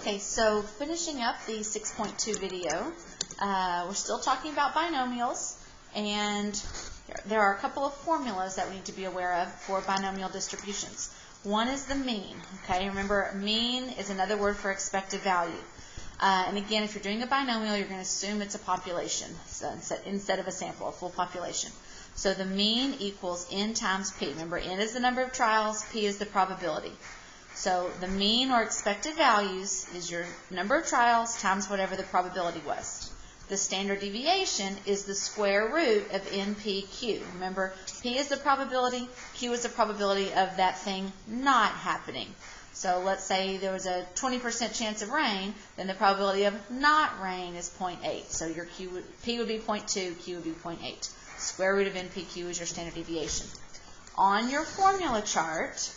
Okay, so finishing up the 6.2 video, we're still talking about binomials, and there are a couple of formulas that we need to be aware of for binomial distributions. One is the mean. Okay, remember, mean is another word for expected value. And again, if you're doing a binomial, you're going to assume it's a population so instead of a sample, a full population. So the mean equals n times p. Remember, n is the number of trials, p is the probability. So the mean or expected values is your number of trials times whatever the probability was. The standard deviation is the square root of NPQ. Remember, P is the probability, Q is the probability of that thing not happening. So let's say there was a 20% chance of rain, then the probability of not rain is 0.8. So your P would be 0.2, Q would be 0.8. Square root of NPQ is your standard deviation. On your formula chart,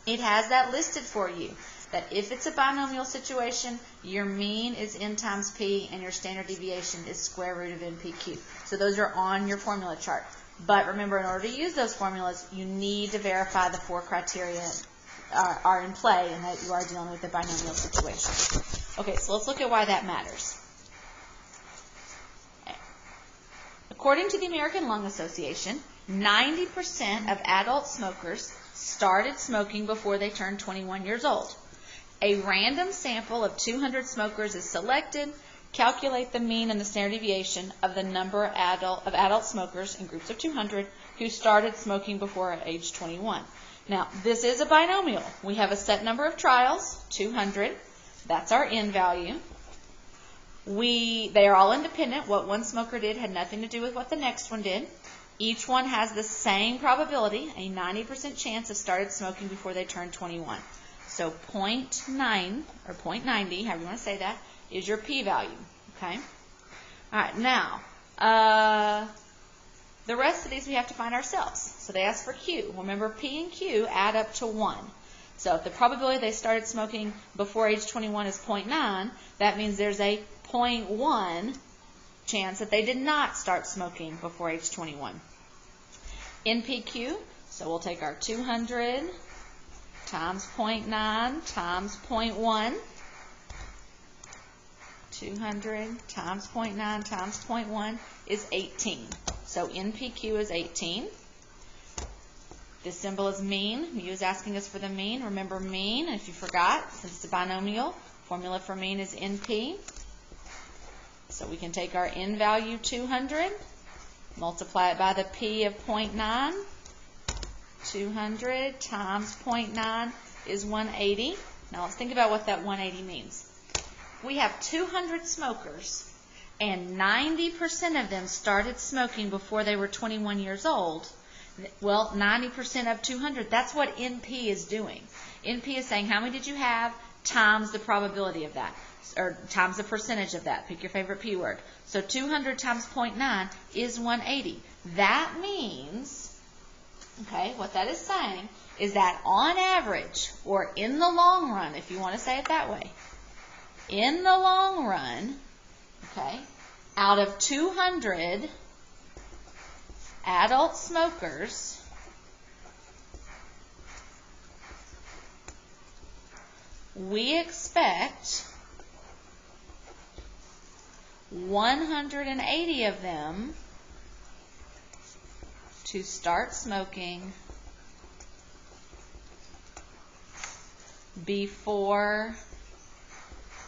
it has that listed for you, that if it's a binomial situation, your mean is n times p and your standard deviation is square root of NPQ. So those are on your formula chart. But remember, in order to use those formulas, you need to verify the 4 criteria are in play and that you are dealing with a binomial situation. Okay, so let's look at why that matters. According to the American Lung Association, 90% of adult smokers started smoking before they turned 21 years old. A random sample of 200 smokers is selected. Calculate the mean and the standard deviation of the number of adult smokers in groups of 200 who started smoking before age 21. Now, this is a binomial. We have a set number of trials, 200. That's our n value. They are all independent. What one smoker did had nothing to do with what the next one did. Each one has the same probability, a 90% chance of started smoking before they turned 21. So 0.9 or 0.90, however you want to say that, is your p-value. Okay. All right. Now, the rest of these we have to find ourselves. So they ask for Q. Remember, P and Q add up to 1. So if the probability they started smoking before age 21 is 0.9, that means there's a 0.1 chance that they did not start smoking before age 21. NPQ, so we'll take our 200 times 0.9 times 0.1. 200 times 0.9 times 0.1 is 18. So NPQ is 18. This symbol is mean. Mu is asking us for the mean. Remember mean, if you forgot, since it's a binomial, formula for mean is NP. So we can take our n value, 200, multiply it by the p of 0.9. 200 times 0.9 is 180. Now let's think about what that 180 means. We have 200 smokers, and 90% of them started smoking before they were 21 years old. Well, 90% of 200, that's what NP is doing. NP is saying how many did you have times the probability of that, or times the percentage of that. Pick your favorite P word. So 200 times 0.9 is 180. That means, okay, what that is saying is that on average, or in the long run, if you want to say it that way, in the long run, okay, out of 200 adult smokers, we expect 180 of them to start smoking before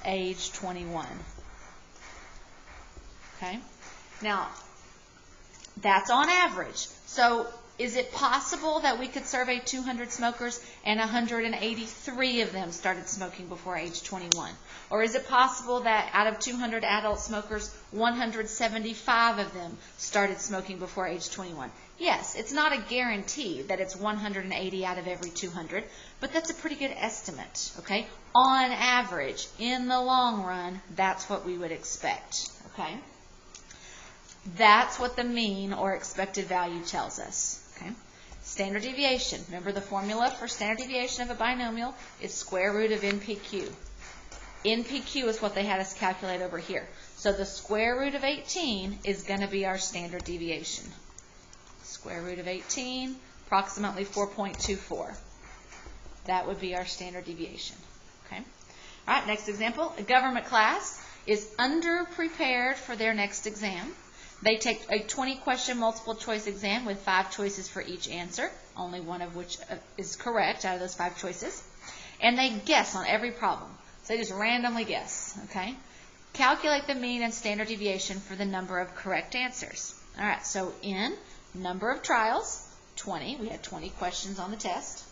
age 21. Okay? Now, that's on average. So, is it possible that we could survey 200 smokers and 183 of them started smoking before age 21? Or is it possible that out of 200 adult smokers, 175 of them started smoking before age 21? Yes, it's not a guarantee that it's 180 out of every 200, but that's a pretty good estimate, okay? On average, in the long run, that's what we would expect, okay? That's what the mean or expected value tells us, okay? Standard deviation. Remember, the formula for standard deviation of a binomial is square root of NPQ. NPQ is what they had us calculate over here. So the square root of 18 is going to be our standard deviation. Square root of 18, approximately 4.24. That would be our standard deviation. Okay. All right, next example. A government class is underprepared for their next exam. They take a 20-question multiple choice exam with 5 choices for each answer, only one of which is correct out of those 5 choices. And they guess on every problem. So they just randomly guess, okay? Calculate the mean and standard deviation for the number of correct answers. All right, so N, number of trials, 20. We had 20 questions on the test.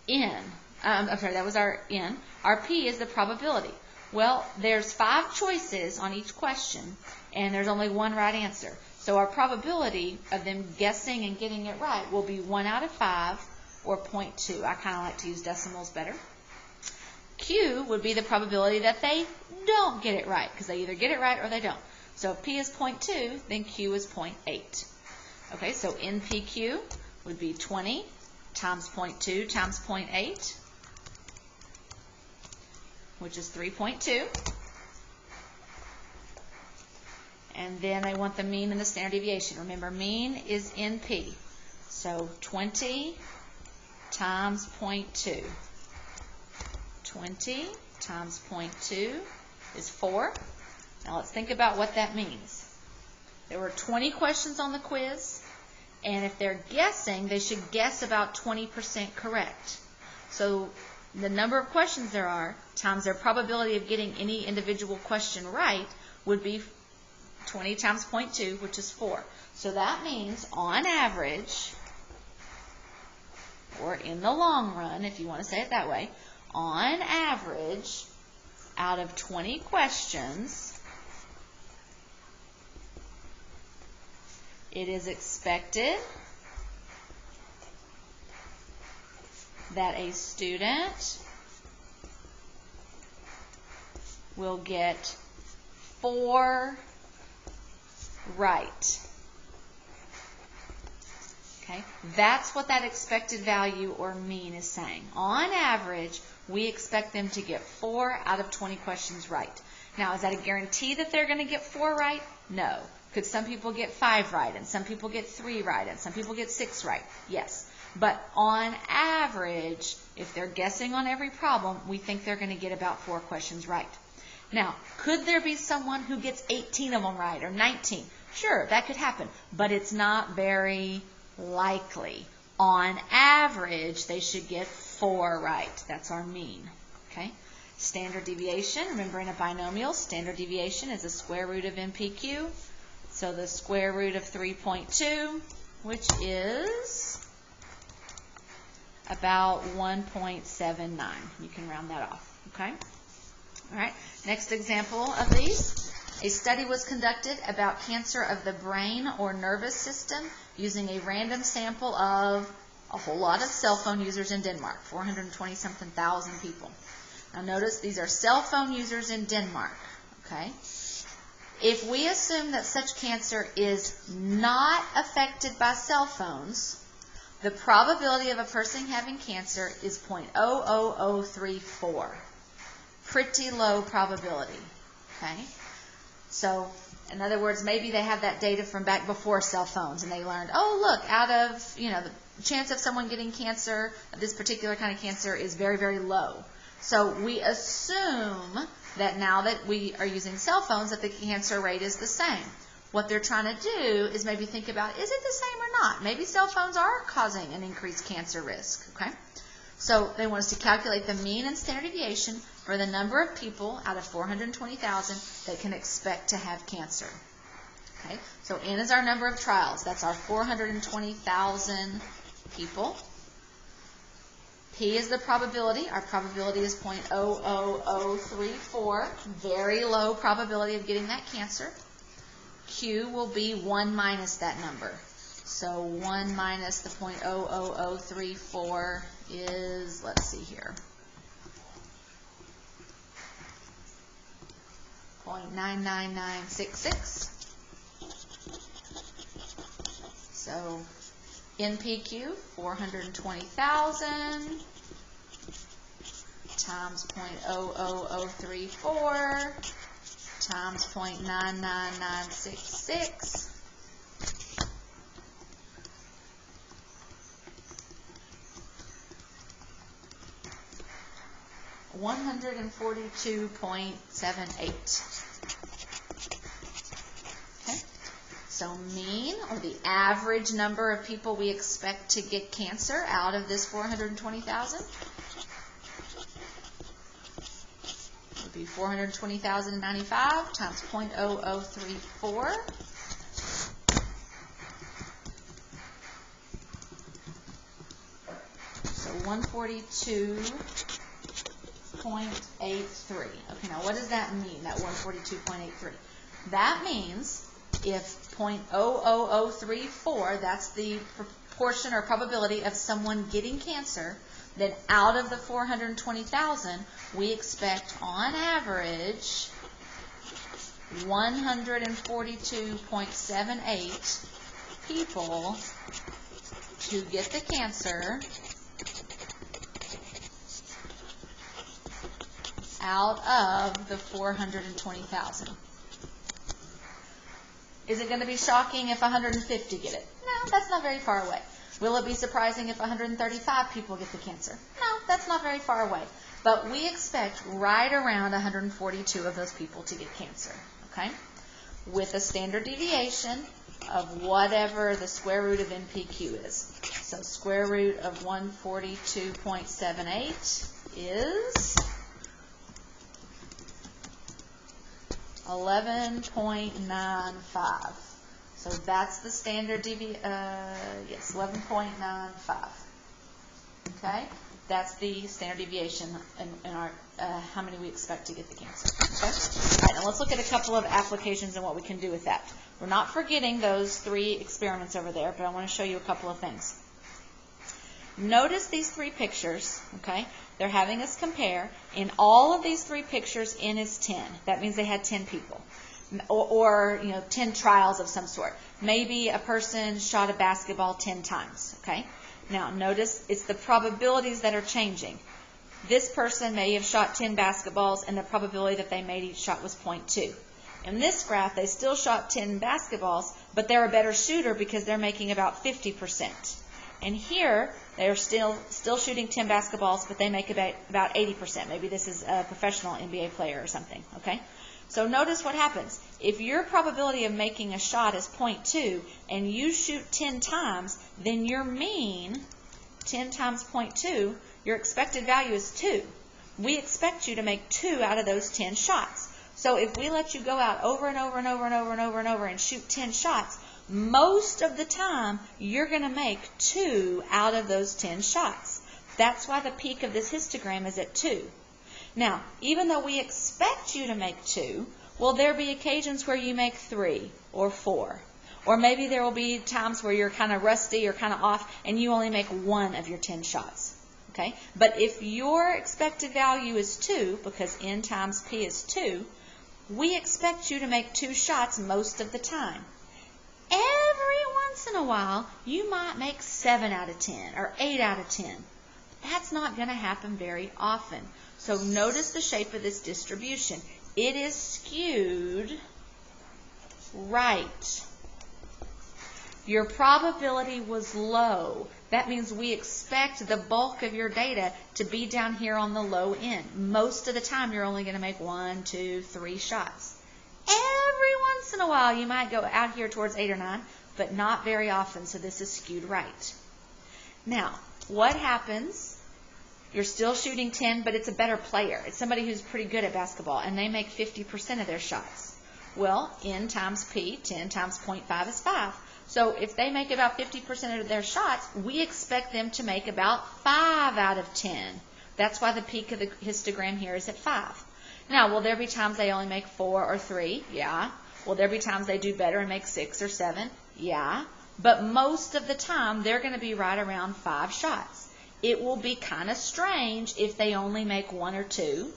That was our N. Our P is the probability. Well, there's 5 choices on each question, and there's only one right answer. So our probability of them guessing and getting it right will be 1 out of 5 or 0.2. I kind of like to use decimals better. Q would be the probability that they don't get it right, because they either get it right or they don't. So if P is 0.2, then Q is 0.8. Okay, so NPQ would be 20 times 0.2 times 0.8, which is 3.2. And then I want the mean and the standard deviation. Remember, mean is NP. So 20 times 0.2. 20 times 0.2 is 4. Now let's think about what that means. There were 20 questions on the quiz, and if they're guessing, they should guess about 20% correct. So the number of questions there are times their probability of getting any individual question right would be 20 times 0.2, which is 4. So that means on average, or in the long run, if you want to say it that way, on average, out of 20 questions, it is expected that a student will get 4 right. Okay, that's what that expected value or mean is saying. On average, we expect them to get 4 out of 20 questions right. Now, is that a guarantee that they're going to get 4 right? No. Could some people get 5 right, and some people get 3 right, and some people get 6 right? Yes. But on average, if they're guessing on every problem, we think they're going to get about 4 questions right. Now, could there be someone who gets 18 of them right, or 19? Sure, that could happen, but it's not very likely. On average, they should get 4 right. That's our mean. Okay. Standard deviation, remember in a binomial, standard deviation is the square root of NPQ. So the square root of 3.2, which is about 1.79. You can round that off. Okay. All right. Next example of these. A study was conducted about cancer of the brain or nervous system using a random sample of a whole lot of cell phone users in Denmark, 420-something thousand people. Now notice these are cell phone users in Denmark. Okay. If we assume that such cancer is not affected by cell phones, the probability of a person having cancer is 0.00034. Pretty low probability. Okay? So, in other words, maybe they have that data from back before cell phones, and they learned, oh, look, out of, the chance of someone getting cancer, this particular kind of cancer is very, very low. So we assume that now that we are using cell phones, that the cancer rate is the same. What they're trying to do is maybe think about, is it the same or not? Maybe cell phones are causing an increased cancer risk. Okay? So they want us to calculate the mean and standard deviation for the number of people out of 420,000 that can expect to have cancer. Okay? So N is our number of trials. That's our 420,000 people. P is the probability. Our probability is 0.00034. Very low probability of getting that cancer. Q will be 1 minus that number. So 1 minus the 0.00034 is, let's see here, 0.99966. So NPQ, 420,000 times 0.00034 times 0.99966. 142.78. Okay. So mean, or the average number of people we expect to get cancer out of this 420,000 would be 420,095 times 0.0034. So 142.83. Okay, now what does that mean, that 142.83? That means if 0.00034, that's the proportion or probability of someone getting cancer, then out of the 420,000, we expect on average 142.78 people to get the cancer out of the 420,000. Is it going to be shocking if 150 get it? No, that's not very far away. Will it be surprising if 135 people get the cancer? No, that's not very far away. But we expect right around 142 of those people to get cancer, okay? With a standard deviation of whatever the square root of NPQ is. So square root of 142.78 is 11.95. So that's the standard deviation, yes, 11.95. Okay? That's the standard deviation in our, how many we expect to get the cancer. Okay? All right, now let's look at a couple of applications and what we can do with that. We're not forgetting those 3 experiments over there, but I want to show you a couple of things. Notice these 3 pictures, okay? They're having us compare. In all of these 3 pictures, N is 10. That means they had 10 people. Or 10 trials of some sort. Maybe a person shot a basketball 10 times, okay? Now, notice it's the probabilities that are changing. This person may have shot 10 basketballs, and the probability that they made each shot was 0.2. In this graph, they still shot 10 basketballs, but they're a better shooter because they're making about 50%. And here, they're still shooting 10 basketballs, but they make about 80%. Maybe this is a professional NBA player or something, okay? So notice what happens. If your probability of making a shot is 0.2 and you shoot 10 times, then your mean, 10 times 0.2, your expected value is 2. We expect you to make 2 out of those 10 shots. So if we let you go out over and over and over and over and over and over and shoot 10 shots, most of the time you're going to make 2 out of those 10 shots. That's why the peak of this histogram is at 2. Now, even though we expect you to make 2, will there be occasions where you make 3 or 4? Or maybe there will be times where you're kind of rusty or kind of off and you only make 1 of your 10 shots. Okay? But if your expected value is 2, because N times P is 2, we expect you to make 2 shots most of the time. Every once in a while, you might make 7 out of 10 or 8 out of 10. That's not going to happen very often. So notice the shape of this distribution. It is skewed right. Your probability was low. That means we expect the bulk of your data to be down here on the low end. Most of the time, you're only going to make 1, 2, 3 shots. Every once in a while, you might go out here towards 8 or 9, but not very often, so this is skewed right. Now, what happens? You're still shooting 10, but it's a better player. It's somebody who's pretty good at basketball, and they make 50% of their shots. Well, N times P, 10 times 0.5 is 5. So if they make about 50% of their shots, we expect them to make about 5 out of 10. That's why the peak of the histogram here is at 5. Now, will there be times they only make 4 or 3? Yeah. Will there be times they do better and make 6 or 7? Yeah. But most of the time, they're going to be right around 5 shots. It will be kind of strange if they only make 1 or 2.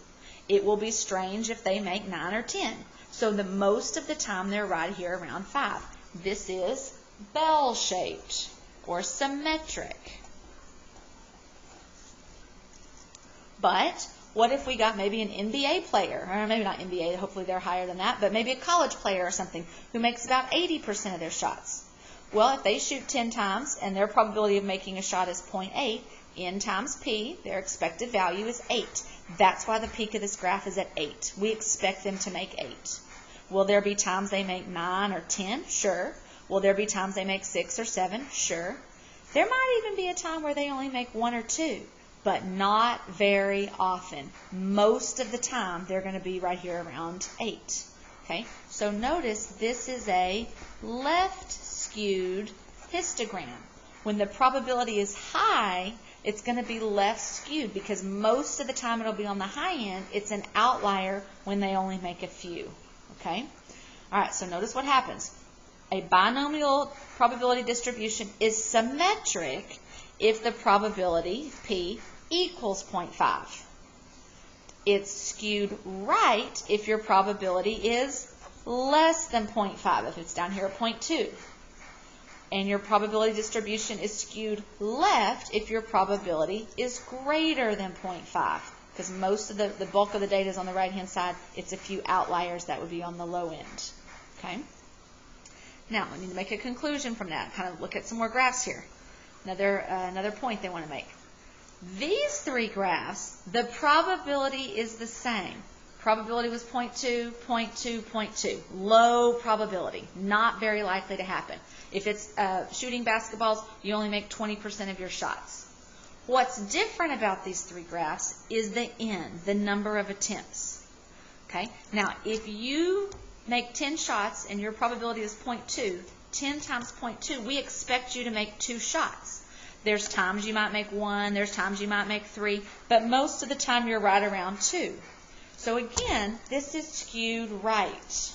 It will be strange if they make 9 or 10. So the most of the time, they're right here around 5. This is bell-shaped or symmetric. But what if we got maybe an NBA player, or maybe not NBA, hopefully they're higher than that, but maybe a college player or something who makes about 80% of their shots? Well, if they shoot 10 times and their probability of making a shot is 0.8, N times P, their expected value is 8. That's why the peak of this graph is at 8. We expect them to make 8. Will there be times they make 9 or 10? Sure. Will there be times they make 6 or 7? Sure. There might even be a time where they only make 1 or 2, but not very often. Most of the time, they're going to be right here around 8. Okay? So notice this is a left-skewed histogram. When the probability is high, it's going to be left skewed because most of the time it'll be on the high end. It's an outlier when they only make a few. Okay? All right, so notice what happens. A binomial probability distribution is symmetric if the probability, P, equals 0.5. It's skewed right if your probability is less than 0.5, if it's down here at 0.2. And your probability distribution is skewed left if your probability is greater than 0.5. Because most of the bulk of the data is on the right-hand side. It's a few outliers that would be on the low end. Okay? Now, we need to make a conclusion from that. Kind of look at some more graphs here. Another point they want to make. These three graphs, the probability is the same. Probability was 0.2, 0.2, 0.2. Low probability. Not very likely to happen. If it's shooting basketballs, you only make 20% of your shots. What's different about these three graphs is the N, the number of attempts. Okay? Now, if you make 10 shots and your probability is 0.2, 10 times 0.2, we expect you to make 2 shots. There's times you might make 1, there's times you might make 3, but most of the time you're right around 2. So again, this is skewed right.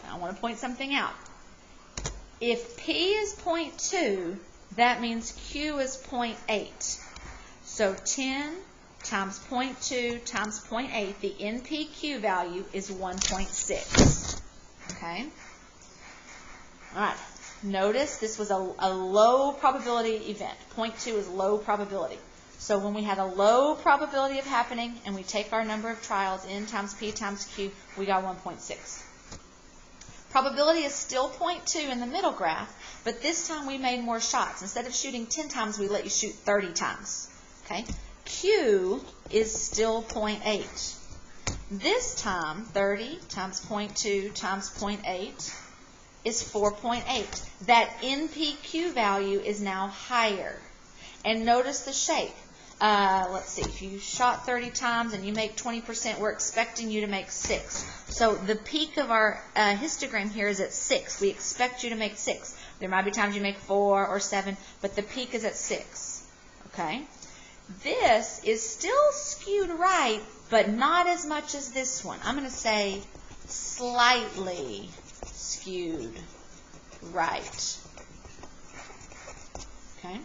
Now I want to point something out. If P is 0.2, that means Q is 0.8. So 10 times 0.2 times 0.8, the NPQ value is 1.6. Okay? All right. Notice this was a low probability event. 0.2 is low probability. So when we had a low probability of happening and we take our number of trials, N times P times Q, we got 1.6. Probability is still 0.2 in the middle graph, but this time we made more shots. Instead of shooting 10 times, we let you shoot 30 times. Okay? Q is still 0.8. This time, 30 times 0.2 times 0.8 is 4.8. That NPQ value is now higher. And notice the shape. Let's see, if you shot 30 times and you make 20%, we're expecting you to make 6. So the peak of our histogram here is at 6. We expect you to make 6. There might be times you make 4 or 7, but the peak is at 6. Okay? This is still skewed right, but not as much as this one. I'm going to say slightly skewed right. Okay?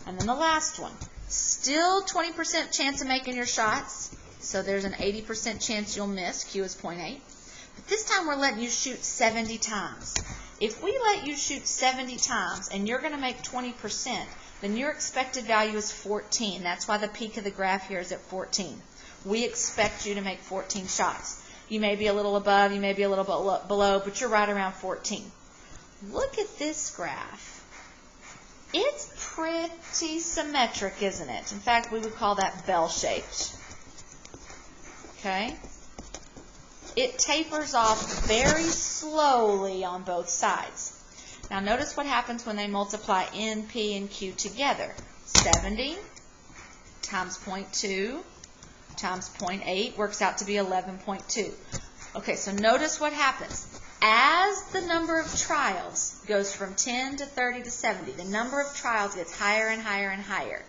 And then the last one. Still 20% chance of making your shots. So there's an 80% chance you'll miss. Q is 0.8. But this time we're letting you shoot 70 times. If we let you shoot 70 times and you're going to make 20%, then your expected value is 14. That's why the peak of the graph here is at 14. We expect you to make 14 shots. You may be a little above, you may be a little bit below, but you're right around 14. Look at this graph. It's pretty symmetric, isn't it? In fact, we would call that bell-shaped. Okay? It tapers off very slowly on both sides. Now notice what happens when they multiply N, P, and Q together. 70 times 0.2 times 0.8 works out to be 11.2. Okay, so notice what happens. As the number of trials goes from 10 to 30 to 70, the number of trials gets higher and higher and higher.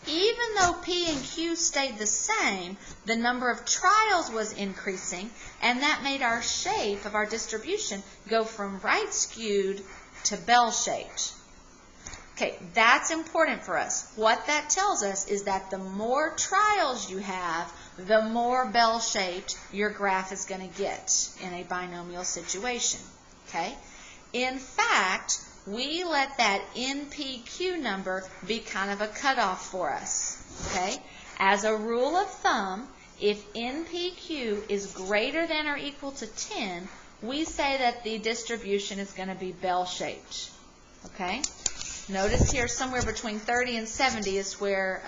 Even though P and Q stayed the same, the number of trials was increasing, and that made our shape of our distribution go from right skewed to bell-shaped. Okay, that's important for us. What that tells us is that the more trials you have, the more bell-shaped your graph is going to get in a binomial situation. Okay? In fact, we let that NPQ number be kind of a cutoff for us. Okay? As a rule of thumb, if NPQ is greater than or equal to 10, we say that the distribution is going to be bell-shaped. Okay? Notice here somewhere between 30 and 70 is where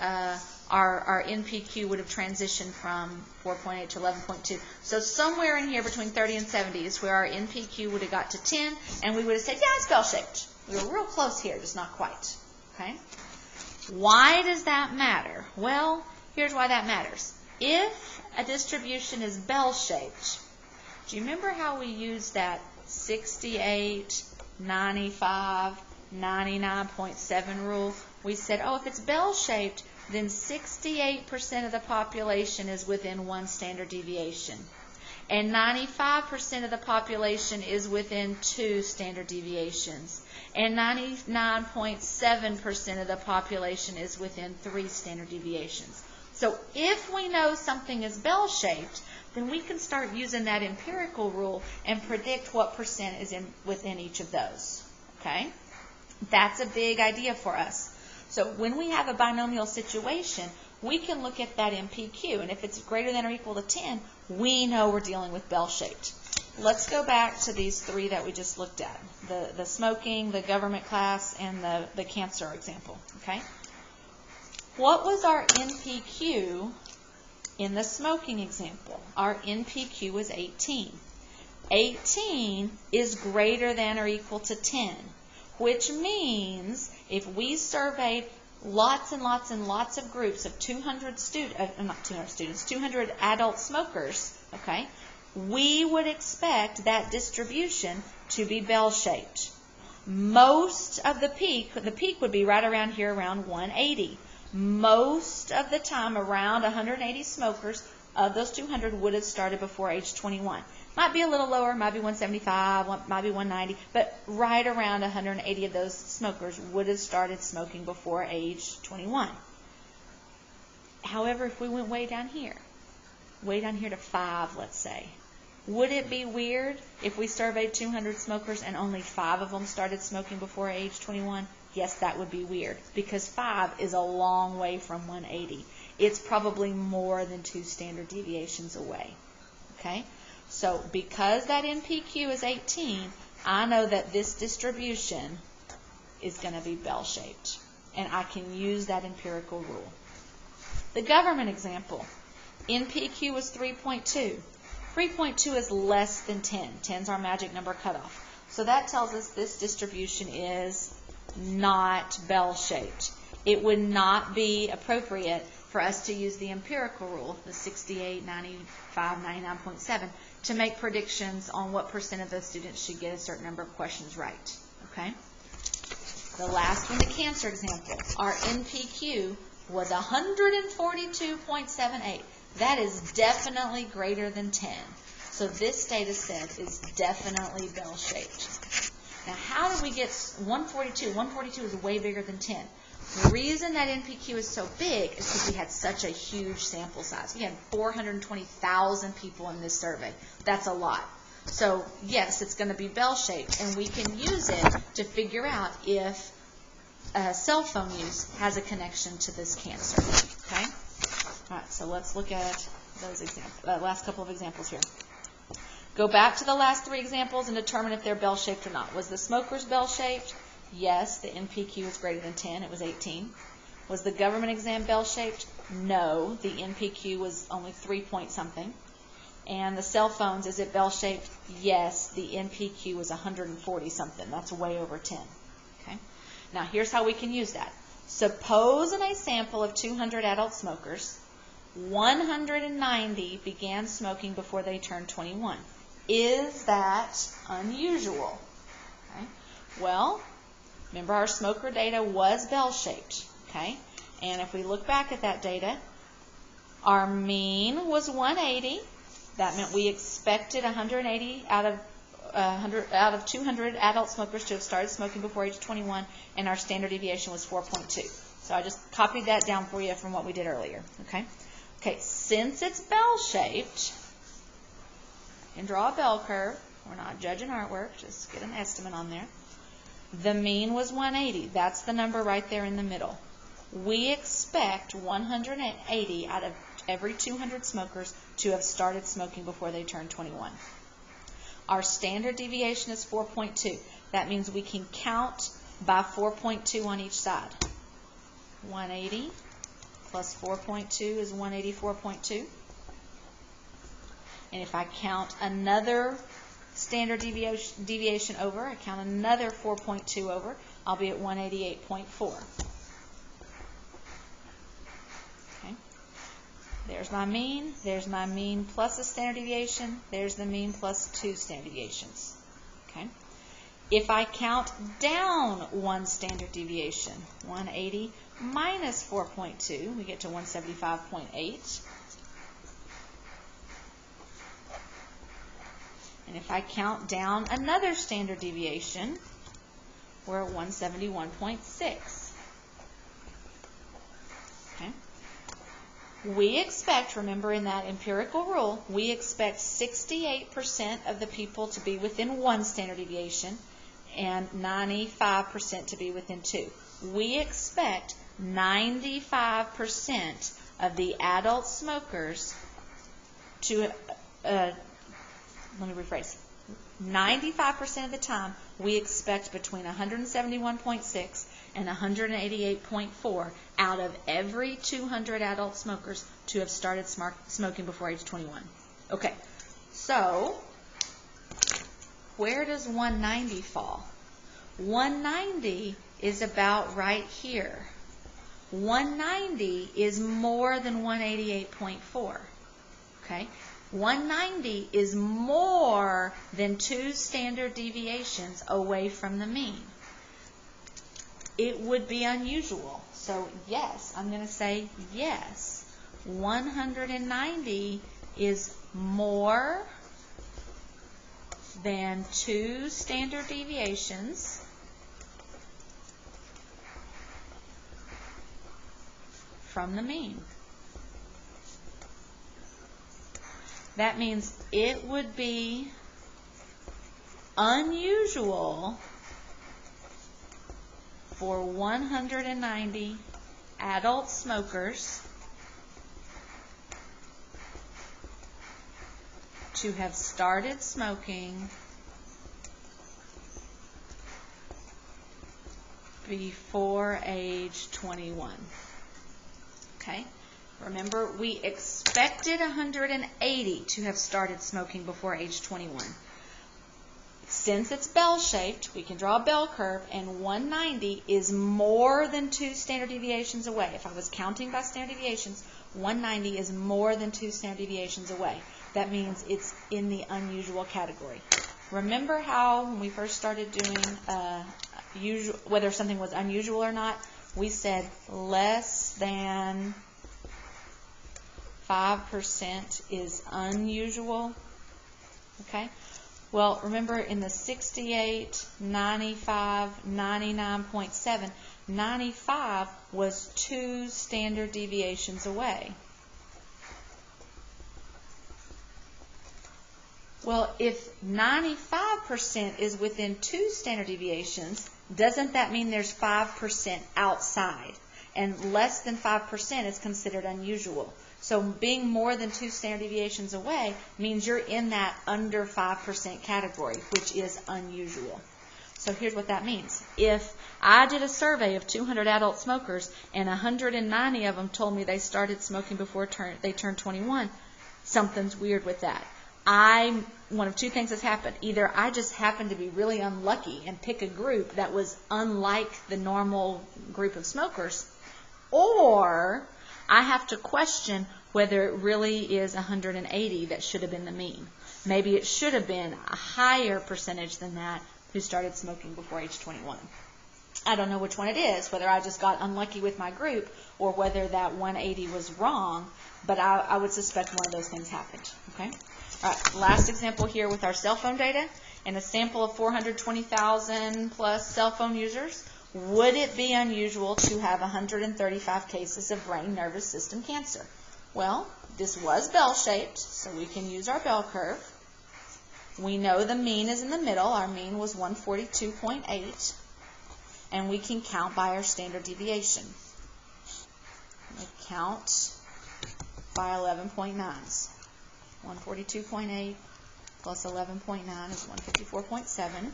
our NPQ would have transitioned from 4.8 to 11.2. So somewhere in here between 30 and 70 is where our NPQ would have got to 10, and we would have said, yeah, it's bell-shaped. We were real close here, just not quite. Okay? Why does that matter? Well, here's why that matters. If a distribution is bell-shaped, do you remember how we used that 68, 95, 99.7 rule? We said, oh, if it's bell-shaped, then 68% of the population is within one standard deviation. And 95% of the population is within 2 standard deviations. And 99.7% of the population is within 3 standard deviations. So if we know something is bell-shaped, then we can start using that empirical rule and predict what percent is within each of those. Okay? That's a big idea for us. So when we have a binomial situation, we can look at that MPQ, and if it's greater than or equal to 10, we know we're dealing with bell-shaped. Let's go back to these 3 that we just looked at, the smoking, the government class, and the cancer example. Okay? What was our NPQ in the smoking example? Our NPQ was 18. 18 is greater than or equal to 10, which means if we surveyed lots and lots and lots of groups of 200 adult smokers, okay, we would expect that distribution to be bell-shaped. Most of the peak would be right around here, around 180. Most of the time, around 180 smokers of those 200 would have started before age 21. Might be a little lower, might be 175, might be 190, but right around 180 of those smokers would have started smoking before age 21. However, if we went way down here to 5, let's say, would it be weird if we surveyed 200 smokers and only 5 of them started smoking before age 21? Yes, that would be weird, because 5 is a long way from 180. It's probably more than 2 standard deviations away. Okay? So because that NPQ is 18, I know that this distribution is going to be bell-shaped, and I can use that empirical rule. The government example, NPQ was 3.2. 3.2 is less than 10. 10 is our magic number cutoff. So that tells us this distribution is not bell-shaped. It would not be appropriate for us to use the empirical rule, the 68, 95, 99.7, to make predictions on what percent of those students should get a certain number of questions right. Okay? The last one, the cancer example. Our NPQ was 142.78. That is definitely greater than 10. So this data set is definitely bell-shaped. Now, how did we get 142? 142 is way bigger than 10. The reason that NPQ is so big is because we had such a huge sample size. We had 420,000 people in this survey. That's a lot. So, yes, it's going to be bell-shaped, and we can use it to figure out if cell phone use has a connection to this cancer. Okay? All right, so let's look at those last couple of examples here. Go back to the last 3 examples and determine if they're bell-shaped or not. Was the smokers bell-shaped? Yes, the NPQ was greater than 10. It was 18. Was the government exam bell-shaped? No, the NPQ was only 3-point-something. And the cell phones, is it bell-shaped? Yes, the NPQ was 140-something. That's way over 10. Okay. Now, here's how we can use that. Suppose in a sample of 200 adult smokers, 190 began smoking before they turned 21. Is that unusual? Okay. Well, remember our smoker data was bell-shaped. Okay. And if we look back at that data, our mean was 180. That meant we expected 180 out of 200 adult smokers to have started smoking before age 21, and our standard deviation was 4.2. So I just copied that down for you from what we did earlier. Okay. Okay, since it's bell-shaped, I can draw a bell curve. We're not judging artwork, just get an estimate on there. The mean was 180. That's the number right there in the middle. We expect 180 out of every 200 smokers to have started smoking before they turn 21. Our standard deviation is 4.2. That means we can count by 4.2 on each side. 180 plus 4.2 is 184.2. And if I count another standard deviation over, I count another 4.2 over, I'll be at 188.4. Okay. There's my mean plus a standard deviation, there's the mean plus 2 standard deviations. Okay. If I count down one standard deviation, 180 minus 4.2, we get to 175.8. And if I count down another standard deviation, we're at 171.6. Okay. We expect, remember in that empirical rule, we expect 68% of the people to be within one standard deviation and 95% to be within two. We expect 95% of the adult smokers to, let me rephrase, 95% of the time we expect between 171.6 and 188.4 out of every 200 adult smokers to have started smoking before age 21. Okay, so where does 190 fall? 190 is about right here. 190 is more than 188.4. Okay? 190 is more than 2 standard deviations away from the mean. It would be unusual. So yes, I'm going to say yes. 190 is more than 2 standard deviations from the mean. That means it would be unusual for 190 adult smokers to have started smoking before age 21. Okay? Remember, we expected 180 to have started smoking before age 21. Since it's bell-shaped, we can draw a bell curve, and 190 is more than 2 standard deviations away. If I was counting by standard deviations, 190 is more than 2 standard deviations away. That means it's in the unusual category. Remember how when we first started doing whether something was unusual or not, we said less than 5% is unusual. Okay? Well, remember in the 68, 95, 99.7, 95 was 2 standard deviations away. Well, if 95% is within 2 standard deviations, doesn't that mean there's 5% outside? And less than 5% is considered unusual. So being more than 2 standard deviations away means you're in that under 5% category, which is unusual. So here's what that means. If I did a survey of 200 adult smokers and 190 of them told me they started smoking before they turned 21, something's weird with that. One of 2 things has happened. Either I just happened to be really unlucky and pick a group that was unlike the normal group of smokers, or I have to question whether it really is 180 that should have been the mean. Maybe it should have been a higher percentage than that who started smoking before age 21. I don't know which one it is, whether I just got unlucky with my group or whether that 180 was wrong, but I would suspect one of those things happened. Okay? All right, last example here with our cell phone data. In a sample of 420,000 plus cell phone users, would it be unusual to have 135 cases of brain nervous system cancer? Well, this was bell-shaped, so we can use our bell curve. We know the mean is in the middle. Our mean was 142.8, and we can count by our standard deviation. We count by 11.9s. 142.8 plus 11.9 is 154.7.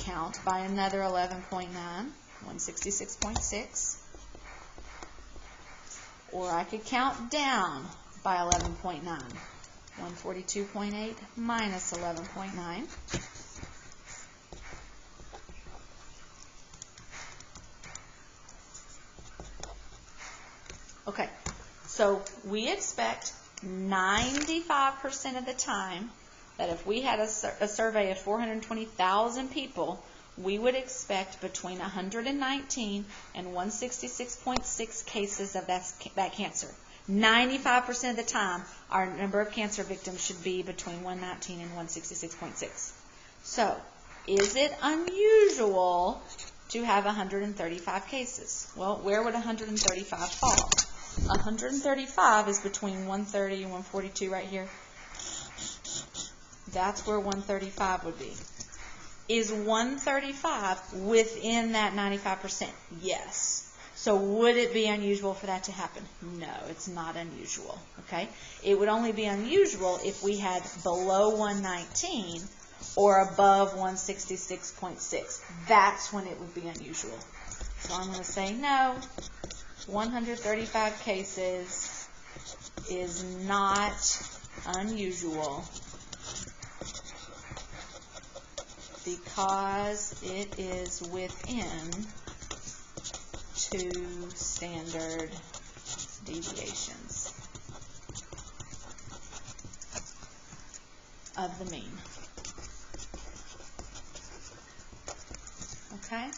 count by another 11.9, 166.6. Or I could count down by 11.9, 142.8 minus 11.9. Okay, so we expect 95% of the time that if we had a survey of 420,000 people, we would expect between 119 and 166.6 cases of that cancer. 95% of the time, our number of cancer victims should be between 119 and 166.6. So, is it unusual to have 135 cases? Well, where would 135 fall? 135 is between 130 and 142 right here. That's where 135 would be. Is 135 within that 95%? Yes. So would it be unusual for that to happen? No, it's not unusual. Okay? It would only be unusual if we had below 119 or above 166.6. That's when it would be unusual. So I'm going to say no. 135 cases is not unusual because it is within 2 standard deviations of the mean. Okay?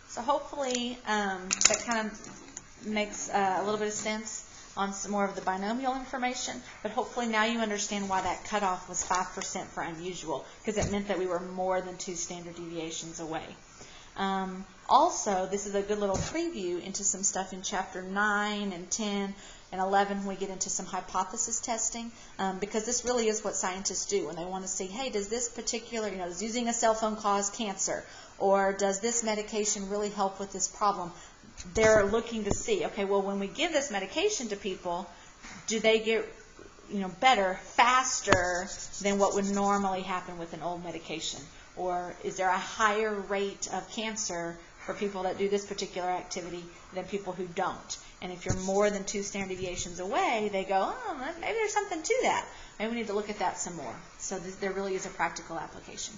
So hopefully that kind of makes a little bit of sense on some more of the binomial information, but hopefully now you understand why that cutoff was 5% for unusual, because it meant that we were more than 2 standard deviations away. Also, this is a good little preview into some stuff in Chapter 9 and 10 and 11 when we get into some hypothesis testing, because this really is what scientists do when they want to see, hey, does this particular, does using a cell phone cause cancer, or does this medication really help with this problem? They're looking to see, okay, well, when we give this medication to people, do they get better faster than what would normally happen with an old medication? Or is there a higher rate of cancer for people that do this particular activity than people who don't? And if you're more than 2 standard deviations away, they go, oh, maybe there's something to that. Maybe we need to look at that some more. So there really is a practical application.